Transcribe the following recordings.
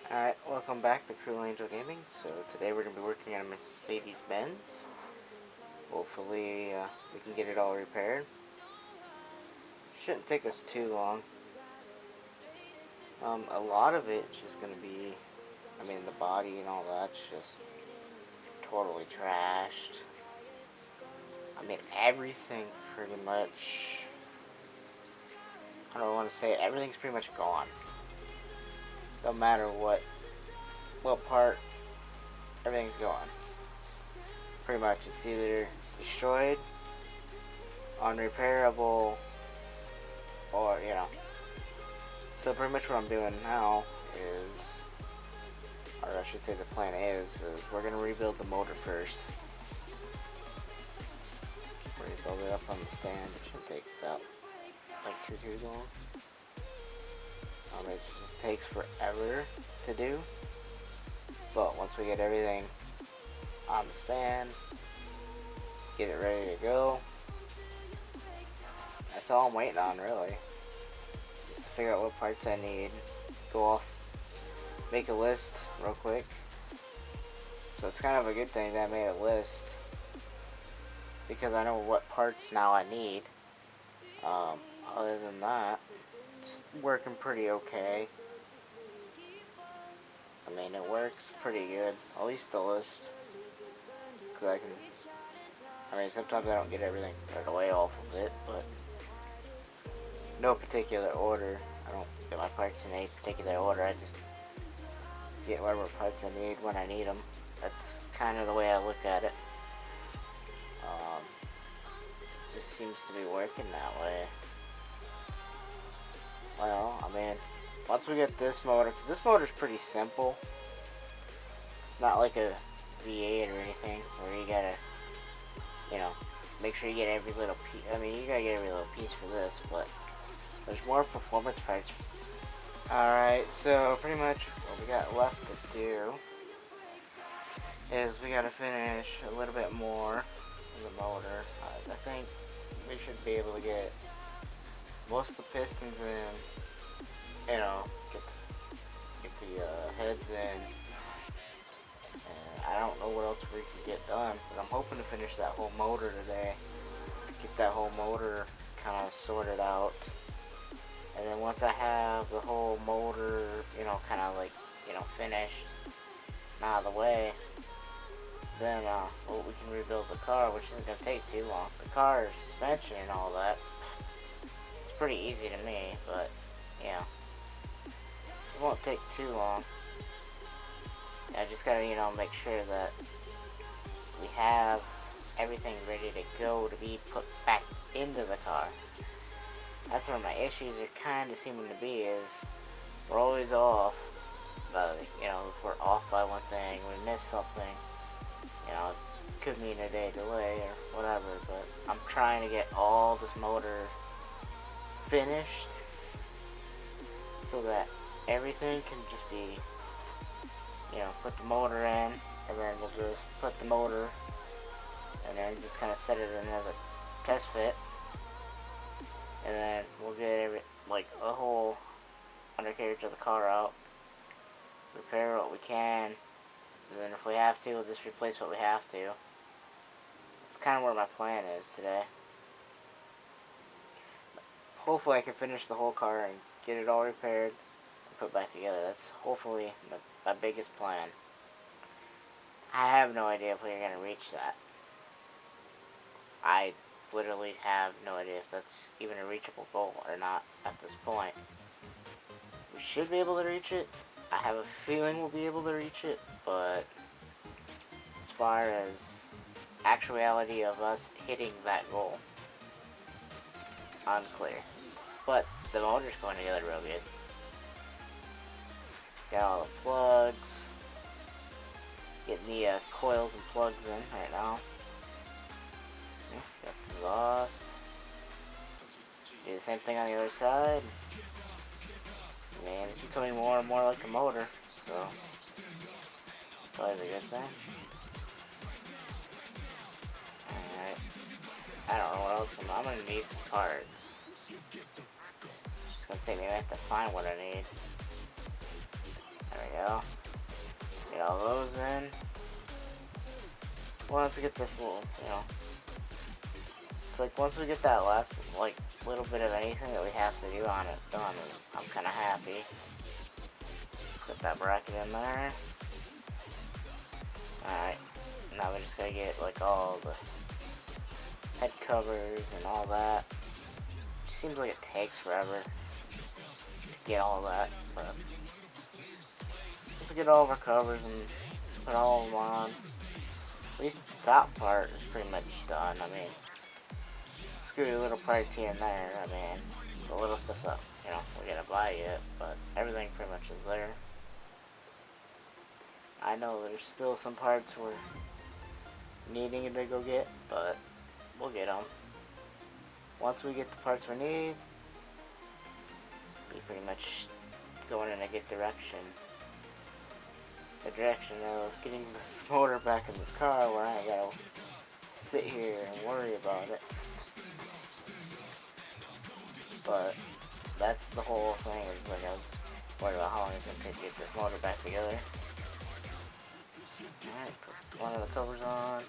Alright, welcome back to Cruel Angel Gaming. So today we're going to be working on a Mercedes Benz. Hopefully we can get it all repaired. Shouldn't take us too long. A lot of it's just going to be, the body and all that's just totally trashed. Everything pretty much, I don't want to say, everything's pretty much gone. Don't matter what part, everything's gone. Pretty much, it's either destroyed, unrepairable, or, So pretty much what I'm doing now is, or I should say the plan is we're going to rebuild the motor first. Rebuild it up on the stand. It should take about, like 2 years long. It just takes forever to do. But once we get everything on the stand, get it ready to go, that's all I'm waiting on, really. Just to figure out what parts I need. Go off, make a list real quick. So it's kind of a good thing that I made a list, because I know what parts now I need. Other than that, it's working pretty okay. It works pretty good, at least the list. Because sometimes I don't get everything right away off of it, but no particular order. I don't get my parts in any particular order. I just get whatever parts I need when I need them. That's kind of the way I look at it. It just seems to be working that way. Well, once we get this motor, because this motor's pretty simple. It's not like a V8 or anything where you gotta, make sure you get every little piece. You gotta get every little piece for this, but there's more performance parts. Alright, so pretty much what we got left to do is we gotta finish a little bit more of the motor. I think we should be able to get most of the pistons in, get the heads in. I don't know what else we can get done, but I'm hoping to finish that whole motor today. Get that whole motor kind of sorted out. And then once I have the whole motor, finished and out of the way, then we can rebuild the car, which isn't going to take too long. The car, suspension and all that, it's pretty easy to me, but, it won't take too long. I just gotta, make sure that we have everything ready to go to be put back into the car. That's where my issues are kind of seeming to be, is we're always off. But, if we're off by one thing, we miss something, it could mean a day delay or whatever, but I'm trying to get all this motor finished so that everything can just be, put the motor in, and then we'll just put the motor, and then just kind of set it in as a test fit, and then we'll get a whole undercarriage of the car out, repair what we can, and then if we have to, we'll just replace what we have to. That's kind of where my plan is today. Hopefully I can finish the whole car and get it all repaired and put back together. That's hopefully my biggest plan. I have no idea if we're going to reach that. I literally have no idea if that's even a reachable goal or not at this point. We should be able to reach it. I have a feeling we'll be able to reach it, but as far as actuality of us hitting that goal, unclear. But the motor's going together real good. Got all the plugs. Getting the coils and plugs in right now. Got the exhaust. Do the same thing on the other side. Man, it's becoming more and more like a motor, so that's always a good thing. Alright. I don't know what else I'm gonna need some parts. It's just gonna take me a minute to find what I need. There we go. go. Get all those in. Well, let's get this little, you know. It's like once we get that last, like, little bit of anything that we have to do on it done, I'm kind of happy. Put that bracket in there. Alright. Now we just gotta get, like, all the head covers and all that. It seems like it takes forever to get all that, but let's get all of our covers and put all of them on. At least the top part is pretty much done. I mean, screw the little parts here and there. I mean, the little stuff that, you know, we gotta buy it, but everything pretty much is there. I know there's still some parts we're needing to go get, but we'll get them. Once we get the parts we need, we pretty much going in a good direction. The direction of getting this motor back in this car where I ain't gotta sit here and worry about it. But that's the whole thing. It's like I was worried about how long it's gonna take to get this motor back together. Alright, put one of the covers on.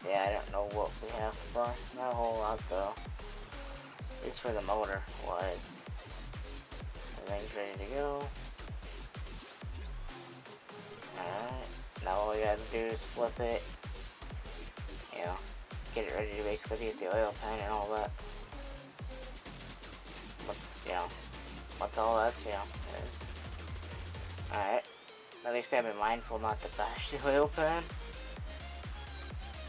Yeah, I don't know what we have to buy. Not a whole lot though. At least for the motor wise. Everything's ready to go. Alright, now all we gotta do is flip it. You know, get it ready to basically use the oil pan and all that. Once all that's, you know. Alright, at least gotta be mindful not to bash the oil pan.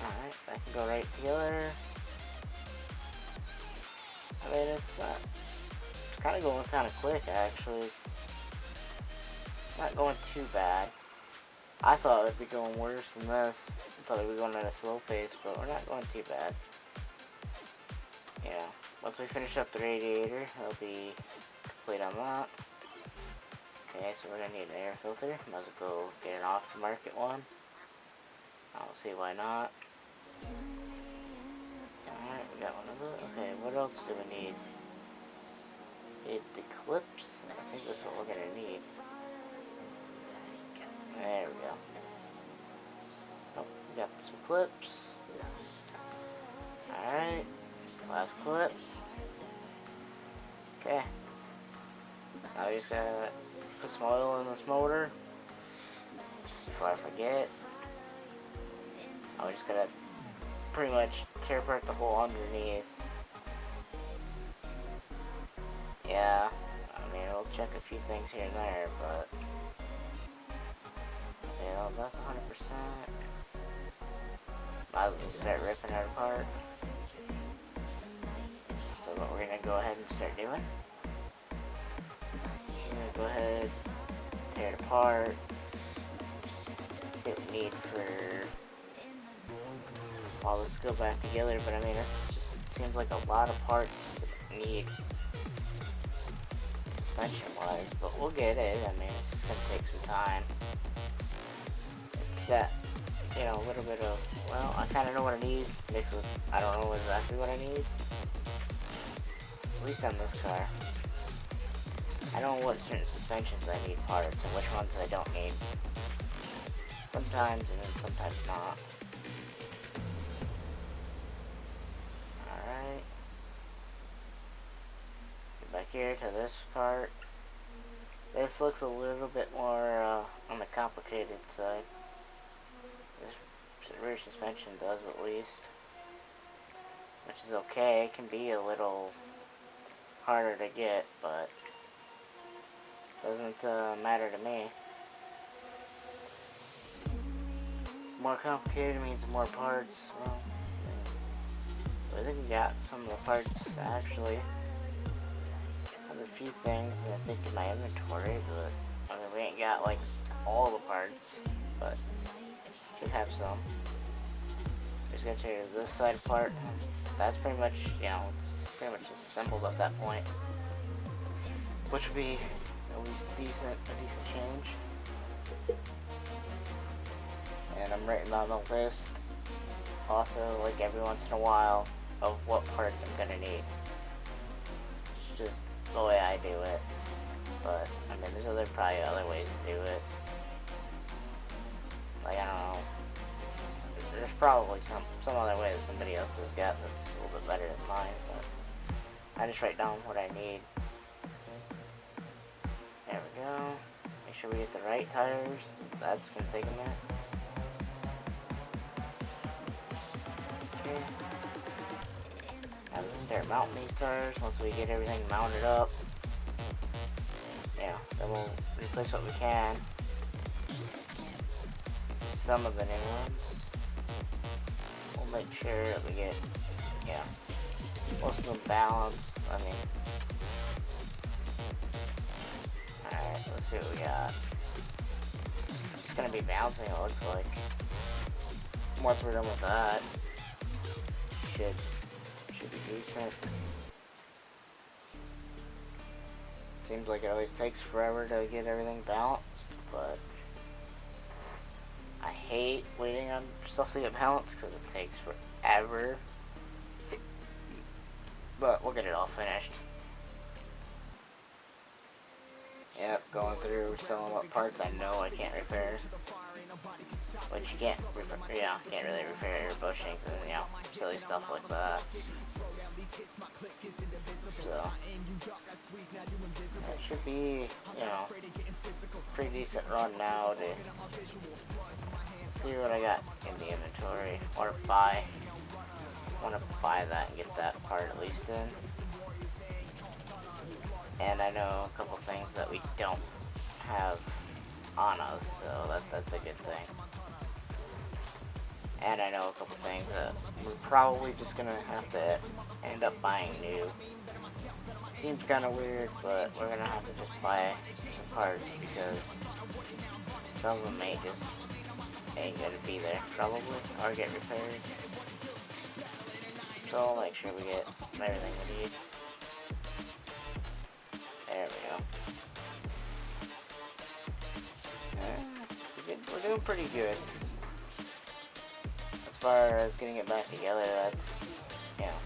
Alright, that can go right together. I mean, it's kind of going kind of quick, actually. It's not going too bad. I thought it would be going worse than this. I thought it would be going at a slow pace, but we're not going too bad. Yeah, once we finish up the radiator, it'll be complete on that. Okay, so we're going to need an air filter. Might as well go get an off-the-market one. I don't see why not. Alright, we got one of those. Okay, what else do we need? The clips. I think that's what we're going to need. There we go. Oh, we got some clips. Alright, last clip. Okay. Now we just gotta put some oil in this motor. Before I forget. Now we just gotta pretty much tear apart the hole underneath. Yeah, I mean, we'll check a few things here and there, but yeah, that's 100%. Might as well just start ripping it apart. So what we're gonna go ahead and start doing, we're gonna go ahead, tear it apart, see what we need for all this to go back together. But I mean, it seems like a lot of parts that need suspension wise, but we'll get it. I mean, it's just gonna take some time. It's that, you know, a little bit of, well, I kind of know what I need, mixed with I don't know exactly what I need. At least on this car. I know what certain suspensions I need parts and which ones I don't need. Sometimes and then sometimes not. Alright. Get back here to this part. This looks a little bit more on the complicated side. This rear suspension does, at least. Which is okay. It can be a little harder to get, but doesn't matter to me. More complicated means more parts. Well, I think we got some of the parts actually. I have a few things I think in my inventory, but I mean, we ain't got like all the parts, but should have some. Just gotta tear this side apart. That's pretty much, you know, it's pretty much just assembled at that point, which would be at least a decent change. And I'm writing on the list also, like, every once in a while of what parts I'm gonna need. It's just the way I do it. But I mean, There's probably other ways to do it. Like, I don't know. There's probably some other way that somebody else has got that's a little bit better than mine, but I just write down what I need. There we go. Make sure we get the right tires. That's gonna take a minute. Okay. Now we can start mounting these tires once we get everything mounted up. Yeah, then we'll replace what we can. Some of the new ones. We'll make sure that we get, yeah, most of them balanced. I mean, alright, let's see what we got. It's gonna be bouncing, it looks like. Once we're done with that, should be decent. Seems like it always takes forever to get everything balanced, but I hate waiting on stuff to get balanced because it takes forever. But we'll get it all finished. Yep, going through selling what parts I know I can't repair. Which you can't repair, yeah, can't really repair your bushings and, you know, silly stuff like that. So, that should be, you know, pretty decent run now to see what I got in the inventory. Want to buy that and get that part at least in. And I know a couple things that we don't have on us, so that's a good thing. And I know a couple things that we're probably just gonna have to end up buying new. Seems kind of weird, but we're gonna have to just buy some parts because some of them ain't gonna be there probably, or get repaired. So I'll make sure we get everything we need. There we go. We're doing pretty good. As far as getting it back together, that's, you know,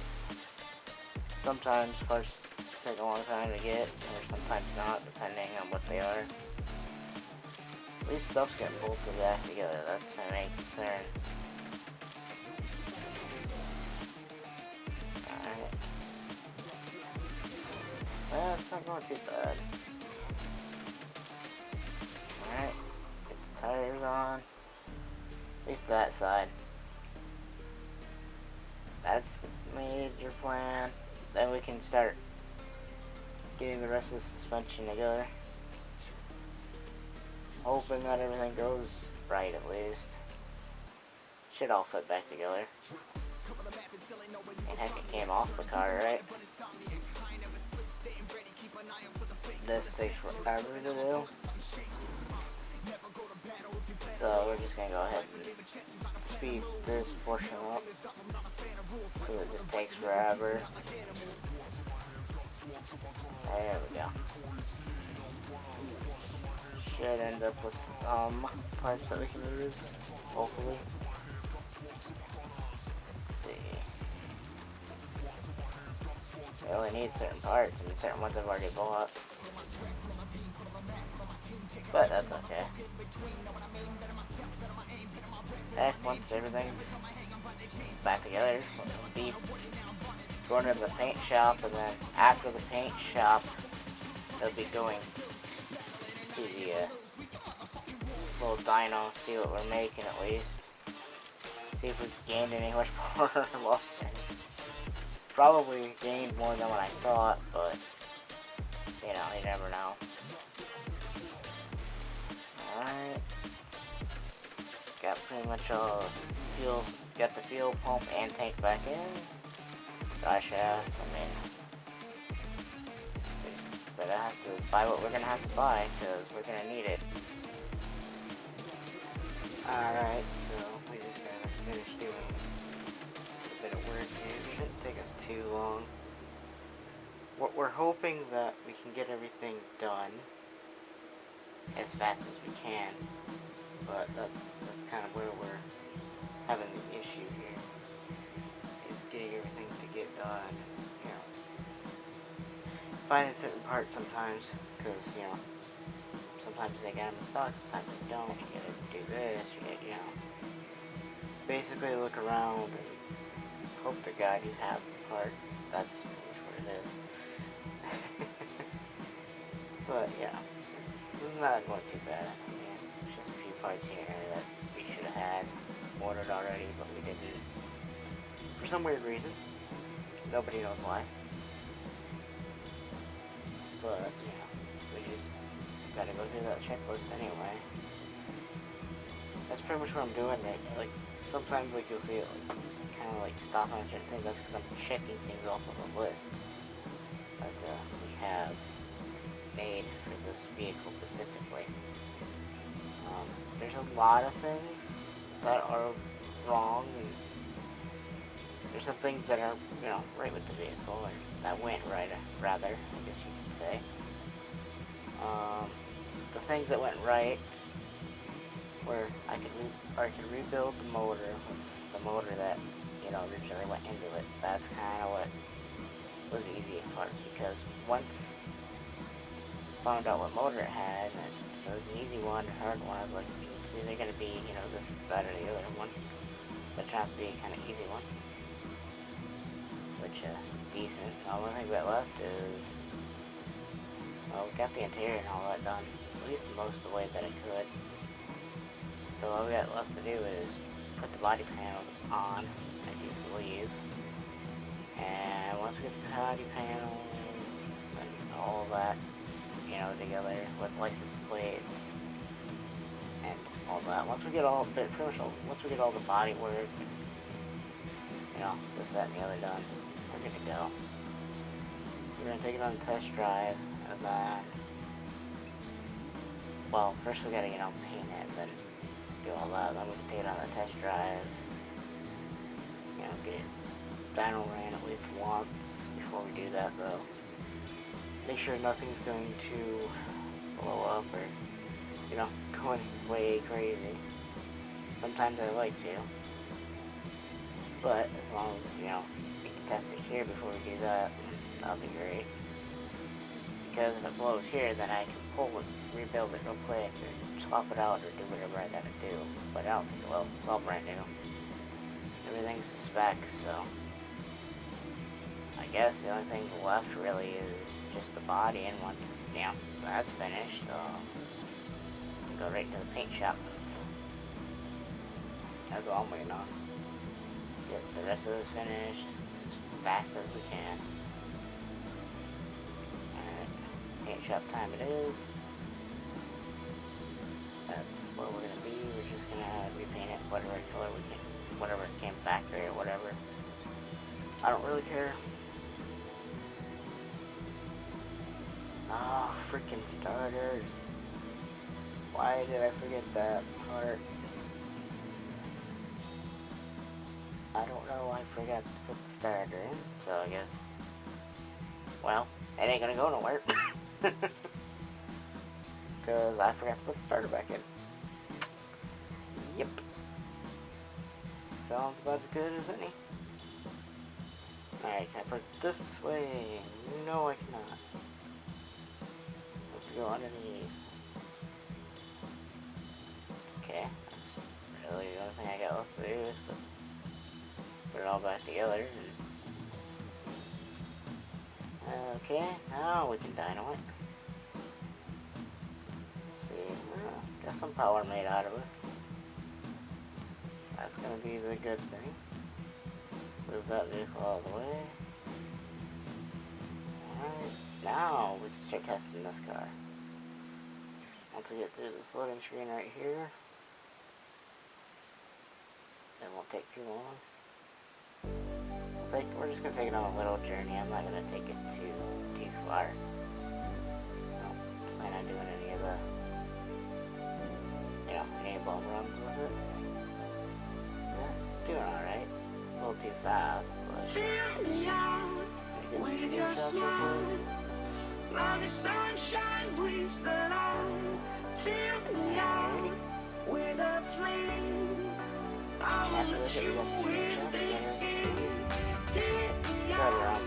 sometimes parts take a long time to get, or sometimes not, depending on what they are. At least stuff's getting bolted back together, that's my main concern. Alright. Well, it's not going too bad. Alright, get the tires on. At least that side. That's the major plan. Then we can start getting the rest of the suspension together. Hoping that everything goes right at least. Should all fit back together. And heck, it came off the car, right? This takes forever to do. So we're just gonna go ahead and speed this portion up. Because it just takes forever. There we go. Should end up with parts that we can use, hopefully. Let's see. We only need certain parts, and certain ones I've already bought. But that's okay. Heck, once everything's back together, we'll be going to the paint shop, and then after the paint shop, they'll be going to the little dyno, see what we're making at least. See if we've gained any horsepower or lost any. Probably gained more than what I thought, but you know, you never know. Alright. Got pretty much all fuel, got the fuel pump and tank back in. Dry shaft, I mean, but I have to buy what we're gonna have to buy, because we're gonna need it. Alright, so we just gotta finish doing a bit of work here. It shouldn't take us too long. We're hoping that we can get everything done as fast as we can, but that's kind of where we're having the issue here, is getting everything to get done, you know. Finding certain parts sometimes, because, you know, sometimes they get them in stock, sometimes they don't. You gotta do this, you gotta, you know, basically look around and hope to God you have the parts. That's what it is. But yeah, it's not going too bad. I mean, it's just a few parts here that we should have had ordered already, but we didn't. For some weird reason. Nobody knows why. But, yeah, we just gotta go through that checklist anyway. That's pretty much what I'm doing. Like, sometimes, like, you'll see it, like, kind of, like, stop on a certain thing. That's because I'm checking things off of the list that we have made for this vehicle specifically. There's a lot of things that are wrong, and there's some things that are, you know, right with the vehicle, or that went right, rather, I guess you could say. The things that went right were I could rebuild the motor with the motor that, you know, originally went into it. That's kind of what was the easiest part, because once I found out what motor it had, and it was an easy one, a hard one, I was like, it's either going to be, you know, this, that, or the other one. But it turned out to be a kind of easy one, which is decent. The only thing we got left is, well, we got the interior and all that done, at least most of the way that I could. So all we got left to do is put the body panels on, I do believe. And once we get the body panels and all that, you know, together with license plates and all that, once we get all, pretty much once we get all the body work, you know, this, that, and the other done, we're good to go. We're gonna take it on a test drive, and then, well, first we gotta, you know, paint it, then do all that, then we can take it on a test drive, you know, get it dyno ran at least once before we do that, though. Make sure nothing's going to blow up or, you know, going way crazy. Sometimes I like to, but as long as, you know, we can test it here before we do that, that'll be great. Because if it blows here, then I can pull it, rebuild it real quick, or swap it out, or do whatever I gotta do. But I don't think it will. It's all brand new. Everything's a spec, so I guess the only thing left really is just the body, and once, you know, that's finished, go right to the paint shop. That's all I'm waiting on. Get the rest of this finished as fast as we can. Alright, paint shop time it is. That's what we're gonna be. We're just gonna repaint it whatever color we can, whatever came factory or whatever. I don't really care. Oh, freaking starters. Why did I forget that part? I don't know, I forgot to put the starter in, so I guess, well, it ain't gonna go nowhere. Because I forgot to put the starter back in. Yep. Sounds about as good as any. Alright, can I put it this way? No, I cannot. Let's go underneath. Okay, that's really the only thing I got left to do is put it all back together. Okay, now we can dyno it. Let's see, got some power made out of it. That's gonna be the good thing. Move that vehicle all the way. Alright, now we can start testing this car. Once we get through this loading screen right here, it won't take too long. We're just gonna take it on a little journey. I'm not gonna take it too far. I don't plan on doing any of the, you know, any bum runs with it. Yeah, doing alright. A little too fast, but fill me out with your smile. Now the sunshine brings the light. Fill me out with a flame. I will let you in this game. Take me out